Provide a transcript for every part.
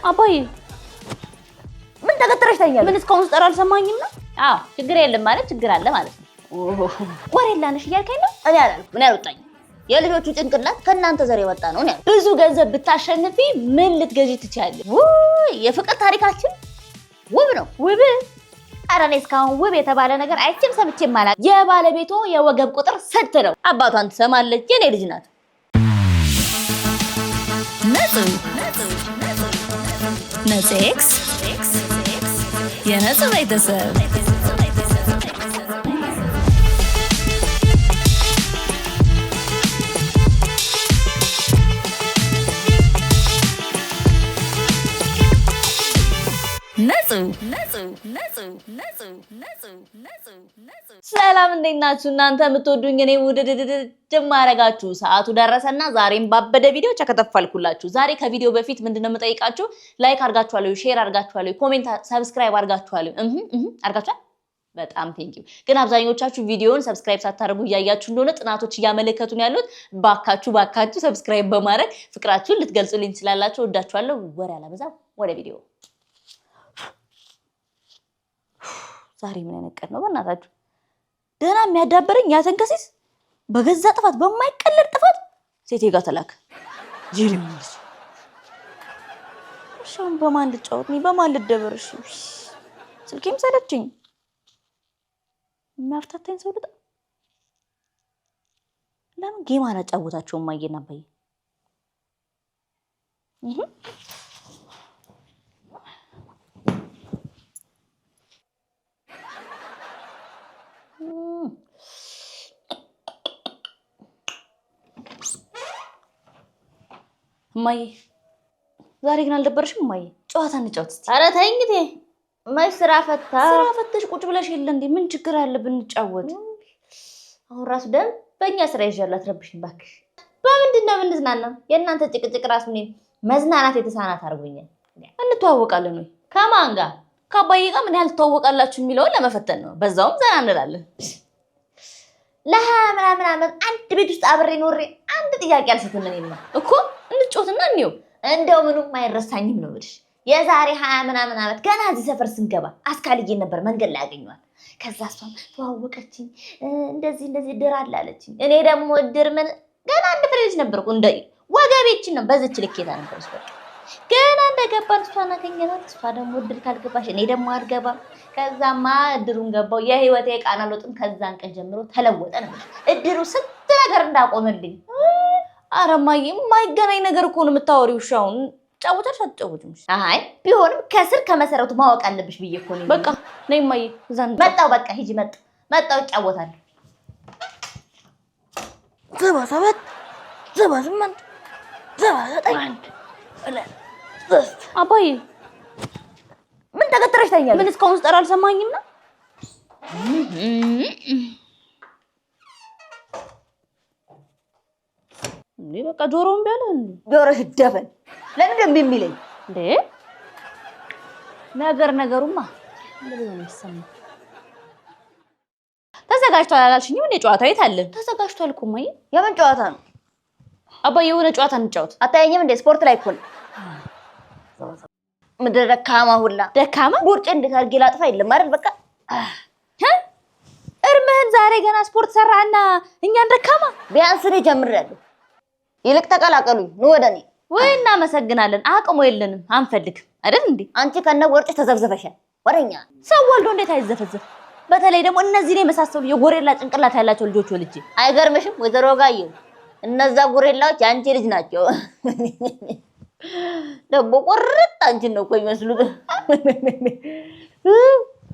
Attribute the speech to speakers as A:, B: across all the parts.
A: አባዬ
B: ምን ተከትረሽ ታኛለሽ?
A: ምን እስካሁን ስጠራ አልሰማኝም ነው?
B: አዎ ችግር የለም ማለት ችግር አለ ማለት ነው።
A: ወሬ ላነሽ እያልከኝ ነው?
B: እኔ አላልኩም። ምን ያልወጣኝ የልጆቹ ጭንቅላት ከእናንተ ዘር የወጣ ነው። እኔ
A: ብዙ ገንዘብ ብታሸንፊ ምን ልትገዢ ትችያለሽ?
B: የፍቅር ታሪካችን ውብ ነው።
A: ውብ? ኧረ እኔ እስካሁን ውብ የተባለ ነገር አይቼም ሰምቼም አላውቅም። የባለቤቶ የወገብ ቁጥር ስንት ነው?
B: አባቷን ትሰማለች። የኔ ልጅ ናት።
C: ነጽ ኤክስ የነጽ ቤተሰብ
A: ሰላም እንዴት ናችሁ? እናንተ የምትወዱኝ እኔ ውድድድ ጀማረጋችሁ ሰዓቱ ደረሰና ዛሬም ባበደ ቪዲዮ ቸከተፋልኩላችሁ። ዛሬ ከቪዲዮ በፊት ምንድነው የምጠይቃችሁ? ላይክ አርጋችኋለሁ፣ ሼር አርጋችኋለሁ፣ ኮሜንት ሰብስክራይብ አርጋችኋለሁ። አርጋችኋል? በጣም ቴንኪው። ግን አብዛኞቻችሁ ቪዲዮውን ሰብስክራይብ ሳታደርጉ እያያችሁ እንደሆነ ጥናቶች እያመለከቱን ያሉት። ባካችሁ ሰብስክራይብ በማድረግ ፍቅራችሁን ልትገልጹልኝ ትችላላችሁ። ወዳችኋለሁ። ወሬ አላበዛም፣ ወደ ቪዲዮ። ዛሬ ምን አይነት ቀን ነው በእናታችሁ? ደህና የሚያዳበረኝ ያተንከሲስ በገዛ ጥፋት በማይቀለድ ጥፋት ሴቴ ጋር ተላከ። ጅልምልሽ ሻም በማን ልጫወት ነው? በማን ልደበርሽ? ስልኬም ሰለችኝ። የሚያፍታታኝ ሰው ልጣ። ለምን ጌም አላጫወታቸውም? ማየና ባይ ማይ ዛሬ ግን አልደበረሽም? ማይ ጨዋታ እንጫወት እስቲ።
B: ኧረ ተይ እንግዲህ ማይ ስራ ፈተሽ
A: ቁጭ ብለሽ የለ እንዴ? ምን ችግር አለ ብንጫወት?
B: አሁን ራሱ በእኛ ስራ ይዣላት ረብሽኝ እባክሽ። በምንድን ነው የምንዝናናው? የእናንተ ጭቅጭቅ ራሱ ምን መዝናናት የተሳናት አድርጎኛል።
A: እንተዋወቃለን ወይ?
B: ከማን ጋር?
A: ከአባዬ ጋር ምን ያህል ትተዋወቃላችሁ የሚለውን ለመፈተን ነው። በዛውም ዘና እንላለን።
B: ለምናምን ዓመት አንድ ቤት ውስጥ አብሬ ኖሬ አንድ ጥያቄ አልሰጥም እኔማ
A: እኮ እንጫወትና እንየው።
B: እንደው ምንም አይረሳኝም ነው ብልሽ የዛሬ 20 ምናምን ዓመት ገና እዚህ ሰፈር ስንገባ አስካልዬ ነበር መንገድ ላይ ያገኘዋል። ከዛ እሷም ተዋወቀችኝ። እንደዚህ ድር አለ አለችኝ። እኔ ደግሞ ድር ምን ገና አንድ ፍሬ ልጅ ነበርኩ። እንደ ወገቤችን ነው በዚች ልኬታ ነበር እሷ። ገና እንደገባን እሷን አገኘናት። እሷ ደግሞ ድር ካልገባሽ እኔ ደግሞ አልገባም። ከዛማ እድሩን ገባው። የህይወቴ ቃና ለውጥም ከዛን ቀን ጀምሮ ተለወጠ ነው። እድሩ ስንት ነገር እንዳቆመልኝ።
A: ኧረ እማዬ የማይገናኝ ነገር እኮ ነው የምታወሪው። ሻውን ጫወታሽ አትጫወቱም?
B: አይ ቢሆንም ከስር ከመሰረቱ ማወቅ አለብሽ ብዬ እኮ ነው።
A: በቃ ነይ እማዬ። እዛን
B: መጣው። በቃ ሂጂ። መጣው እጫወታለሁ።
A: 77 78 79 አባዬ
B: ምን ተከትረሽ ታኛለሽ?
A: ምን እስካሁን ስጠራ አልሰማኝም ነው? እንዴ በቃ ጆሮውን ቢያለ እንዴ
B: ጆሮሽ ደፈን። ለምን ደም የሚለኝ
A: እንዴ? ነገሩማ እንደዚህ ነው የሚሰማው። ተዘጋጅቷል አላልሽኝም እንዴ? ጨዋታው የት አለ? ተዘጋጅቷል እኮ ማይ።
B: የምን ጨዋታ ነው
A: አባዬ? የሆነ ጨዋታ እንጫወት።
B: አታየኝም እንዴ? ስፖርት ላይ እኮ ነው። ምድረ ደካማ ሁላ
A: ደካማ
B: ቦርጬ እንዴት አድርጌ ላጥፋ? የለም አይደል? በቃ
A: እርምህን ዛሬ ገና ስፖርት ሰራና እኛን ደካማ።
B: ቢያንስ እኔ ጀምሬያለሁ። ይልቅ ተቀላቀሉኝ ነው ወደ እኔ።
A: ወይ እናመሰግናለን። አቅሙ የለንም አንፈልግም አይደል እንዴ?
B: አንቺ ከነ ወርጭ ተዘብዘበሻል። ወሬኛ
A: ሰው ወልዶ እንዴት አይዘፈዘፍ? በተለይ ደግሞ እነዚህን የመሳሰሉ የጎሬላ ጭንቅላት ያላቸው ልጆች ወልጄ።
B: አይገርምሽም ወይዘሮ ጋየው? እነዛ ጎሬላዎች የአንቺ ልጅ ናቸው። ደግሞ ቆርጥ አንቺን ነው እኮ የሚመስሉት።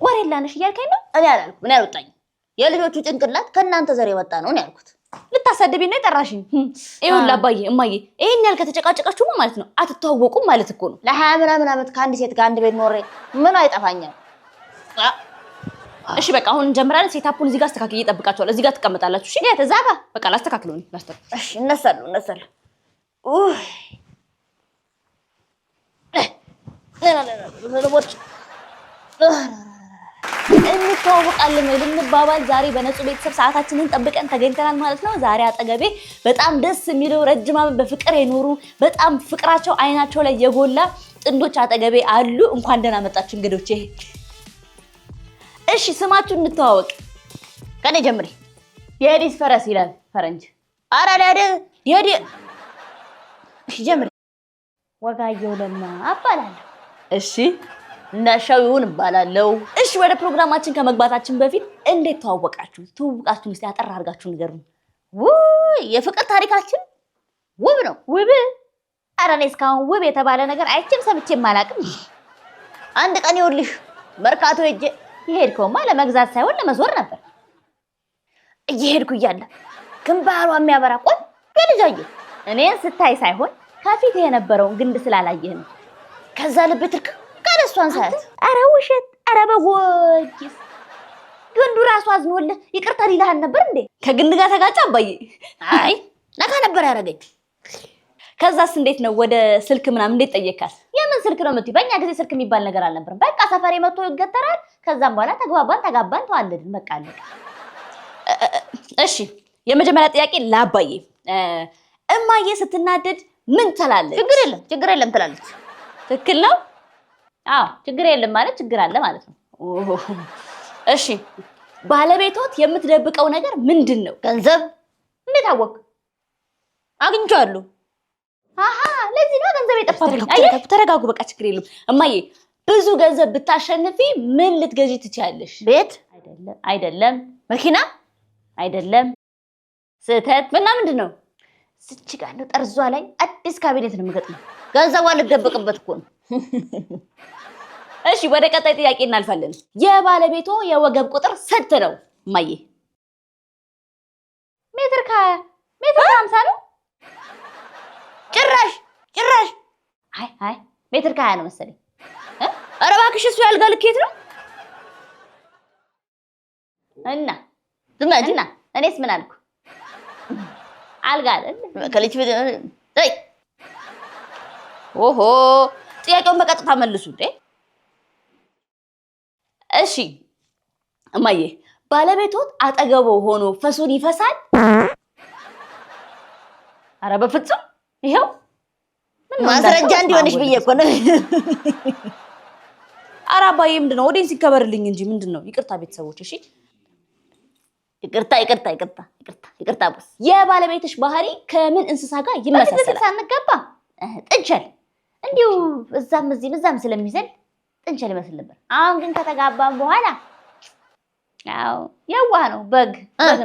A: ወሬላ ነሽ እያልከኝ ነው?
B: እኔ አላልኩም። እኔ አልወጣኝም። የልጆቹ ጭንቅላት ከእናንተ ዘር የወጣ ነው ያልኩት።
A: ልታሰድቢኝ ነው የጠራሽኝ? ይኸውልህ አባዬ እማዬ ይሄን ያህል ከተጨቃጨቃችሁማ ማለት ነው አትተዋወቁም ማለት እኮ ነው።
B: ለ20 ምናምን ዓመት ከአንድ ሴት ጋር አንድ ቤት ኖሬ ምን አይጠፋኛል?
A: እሺ በቃ አሁን እንጀምራለን። ሴታፑን እዚህ ጋር አስተካክዬ እጠብቃችኋለሁ። እዚህ ጋር ትቀመጣላችሁ። እሺ
B: እዛ ጋር
A: በቃ ላስተካክለው ነው ላስተካክለው።
B: እሺ እነሳለሁ። እንተዋወቃለን
A: እንተዋወቃለን ወይ ልንባባል ዛሬ በነጹ ቤተሰብ ሰዓታችንን ጠብቀን ተገኝተናል ማለት ነው። ዛሬ አጠገቤ በጣም ደስ የሚሉ ረጅም ዓመት በፍቅር የኖሩ በጣም ፍቅራቸው አይናቸው ላይ የጎላ ጥንዶች አጠገቤ አሉ። እንኳን ደህና መጣችሁ እንግዶቼ። እሺ ስማችሁን እንተዋወቅ።
B: ከኔ ጀምሪ።
A: የዲስ ፈረስ ይላል ፈረንጅ።
B: ኧረ ዲዲ እሺ ጀምሪ።
A: ወጋየሁ ለማ እባላለሁ።
B: እሺ እንዳሻው ይሁን እባላለሁ።
A: እሺ ወደ ፕሮግራማችን ከመግባታችን በፊት እንዴት ተዋወቃችሁ? ትውውቃችሁን እስቲ አጠር አድርጋችሁ ንገሩን።
B: የፍቅር ታሪካችን ውብ ነው።
A: ውብ?
B: ኧረ እኔ እስካሁን ውብ የተባለ ነገር አይቼም ሰምቼም አላውቅም። አንድ ቀን ይኸውልሽ መርካቶ ሄጄ የሄድከውማ ለመግዛት ሳይሆን ለመዞር ነበር። እየሄድኩ እያለ ግንባሯ የሚያበራ ቆንጆ ልጅ አየሁ።
A: እኔን ስታይ ሳይሆን ከፊት የነበረውን ግንድ ስላላየህ ነው።
B: ከዛ ልብ ትርክ እሷን ሳያት
A: ኧረ ውሸት! ኧረ በጎጅስ ግንዱ ራሱ አዝኖልህ ይቅርታ ሊልሃል ነበር እንዴ? ከግንድ ጋር ተጋጨ አባዬ?
B: አይ ነካ ነበር ያደረገኝ።
A: ከዛስ እንዴት ነው ወደ ስልክ ምናምን እንዴት ጠየካት?
B: የምን ስልክ ነው የምትይው? በእኛ ጊዜ ስልክ የሚባል ነገር አልነበረም። በቃ ሰፈሬ መጥቶ ይገተራል። ከዛም በኋላ ተግባባን፣ ተጋባን፣ ተዋለድን። በቃ አለቀ።
A: እሺ የመጀመሪያ ጥያቄ ለአባዬ፣ እማዬ ስትናደድ ምን ትላለች?
B: ችግር የለም ትላለች።
A: ትክክል ነው?
B: አዎ ችግር የለም ማለት ችግር አለ ማለት ነው።
A: እሺ ባለቤቶት የምትደብቀው ነገር ምንድን ነው?
B: ገንዘብ። እንዴት አወቅ? አግኝቼዋለሁ። ለዚህ ነው ገንዘብ የጠፋብኝ።
A: ተረጋጉ፣ በቃ ችግር የለም። እማዬ ብዙ ገንዘብ ብታሸንፊ ምን ልትገዢ ትችያለሽ?
B: ቤት
A: አይደለም።
B: መኪና
A: አይደለም። ስህተት። እና ምንድን ነው?
B: ስቺ ጋር ነው ጠርዟ ላይ አዲስ ካቢኔት ነው የምገጥመው። ገንዘቧን ልትደብቅበት እኮ ነው።
A: እሺ ወደ ቀጣይ ጥያቄ እናልፋለን። የባለቤቶ የወገብ ቁጥር ስንት ነው እማዬ?
B: ሜትር ከ50 ነው። ጭራሽ አይ ሜትር ከ20 ነው መሰለኝ።
A: ኧረ እባክሽ እሱ ያልጋ ልኬት ነው።
B: እና እኔስ ምን አልኩ? አልጋ አይደል ከልጅ አይ
A: ኦሆ ጥያቄውን በቀጥታ መልሱ እንዴ። እሺ እማዬ ባለቤቶት አጠገቦ ሆኖ ፈሱን ይፈሳል?
B: ኧረ በፍጹም። ይሄው
A: ማስረጃ እንዲሆንሽ ብዬ እኮ ነው። ኧረ አባዬ ምንድነው? ኦዲየንስ ይከበርልኝ እንጂ ምንድነው? ይቅርታ ቤተሰቦች። እሺ ይቅርታ ቦስ። የባለቤትሽ ባህሪ ከምን እንስሳ ጋር ይመሳሰላል?
B: ሳንገባ ጥንቸል እንዲሁ እዛም ስለሚዘል ጥንቸል ይመስል ነበር። አሁን ግን ከተጋባን በኋላ ያው የዋህ ነው። በግ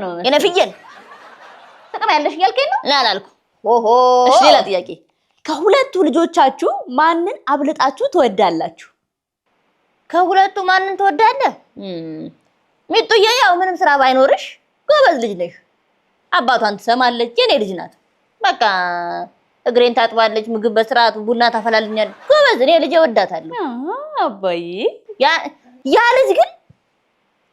B: ነው
A: የኔ ፍየል።
B: ጥቅም ያለሽ እያልከኝ ነው?
A: አላልኩ። እሺ ሌላ ጥያቄ። ከሁለቱ ልጆቻችሁ ማንን አብልጣችሁ ትወዳላችሁ?
B: ከሁለቱ ማንን ትወዳለህ? ሚጡዬ ያው ምንም ስራ ባይኖርሽ ጎበዝ ልጅ ነሽ። አባቷን ትሰማለች። የኔ ልጅ ናት። በቃ እግሬን ታጥባለች፣ ምግብ በስርዓቱ ቡና ታፈላልኛለች። ጎበዝ። እኔ ልጅ እወዳታለሁ።
A: አባዬ
B: ያ ልጅ ግን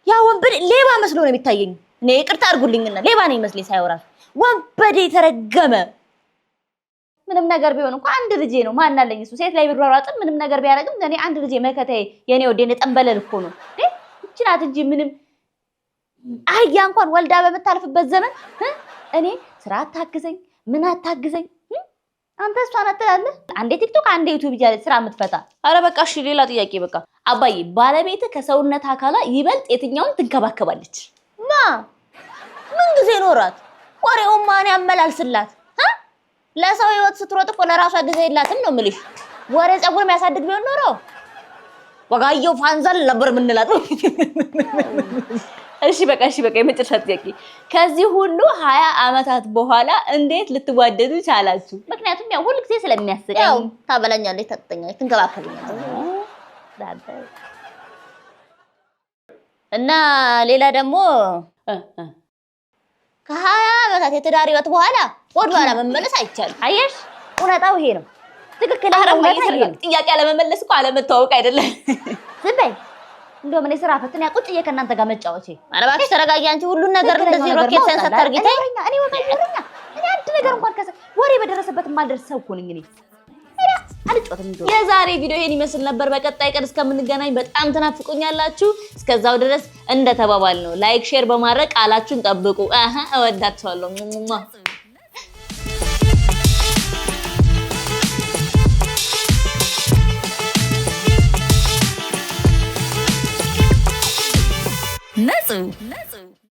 B: ያ ወንበዴ ሌባ መስሎ ነው የሚታየኝ። እኔ ይቅርታ አድርጉልኝና ሌባ ነው የሚመስለኝ ሳይወራ። ወንበዴ ተረገመ። ምንም ነገር ቢሆን እንኳን አንድ ልጄ ነው። ማን አለኝ እሱ ሴት ላይ ቢሯሯጥም ምንም ነገር ቢያደርግም እኔ አንድ ልጄ መከታዬ የኔ ወዴ ጠንበለል እኮ ነው። እቺ ናት እንጂ ምንም አህያ እንኳን ወልዳ በምታልፍበት ዘመን እኔ ስራ አታግዘኝ ምን አታግዘኝ። አንተ እሷን አትላለህ። አንዴ ቲክቶክ አንዴ ዩቲዩብ ይያለች ስራ የምትፈታ።
A: አረ በቃ እሺ ሌላ ጥያቄ። በቃ አባዬ ባለቤትህ ከሰውነት አካሏ ይበልጥ የትኛውን ትንከባከባለች?
B: ምን ጊዜ ኖራት? ወሬውን ማን ያመላልስላት? ለሰው ህይወት ስትሮጥ እኮ ለራሷ ጊዜ የላትም ነው የምልሽ። ወሬ ፀጉር የሚያሳድግ ቢሆን ኖሮ ወጋየሁ ፋንዛል ነበር የምንላት።
A: እሺ በቃ የመጨረሻ ጥያቄ። ከዚህ ሁሉ 20 ዓመታት በኋላ እንዴት ልትዋደዱ ቻላችሁ?
B: ምክንያቱም ያው ሁሉ ጊዜ ስለሚያስቀኝ ታበላኛለች፣ ታጠኛለች፣ ትንከባከብኛለች እና ሌላ ደግሞ ከ20 ዓመታት የትዳር ህይወት በኋላ ወደኋላ መመለስ አይቻልም። አየሽ እውነታው ይሄ ነው። ትክክል።
A: ጥያቄ አለመመለስ እኮ አለመተዋወቅ አይደለም።
B: ዝም በይ። እንደውም እኔ ስራ ፈትን ያቁጭ ከእናንተ ጋር መጫወቼ። ኧረ እባክሽ ተረጋጊ አንቺ። ሁሉን ነገር እንደዚህ ሮኬት ሳይንስ አታርጊ። ተይ። እኔ አንድ ነገር እንኳን ወሬ በደረሰበት የማልደርስ ሰው እኮ ነኝ እኔ። አልጮትም እንደው
A: የዛሬ ቪዲዮ ይሄን ይመስል ነበር። በቀጣይ ቀን እስከምንገናኝ በጣም ተናፍቁኛላችሁ። እስከዛው ድረስ እንደተባባል ነው ላይክ ሼር በማድረግ ቃላችሁን ጠብቁ። እወዳችኋለሁ።
C: ንጹህ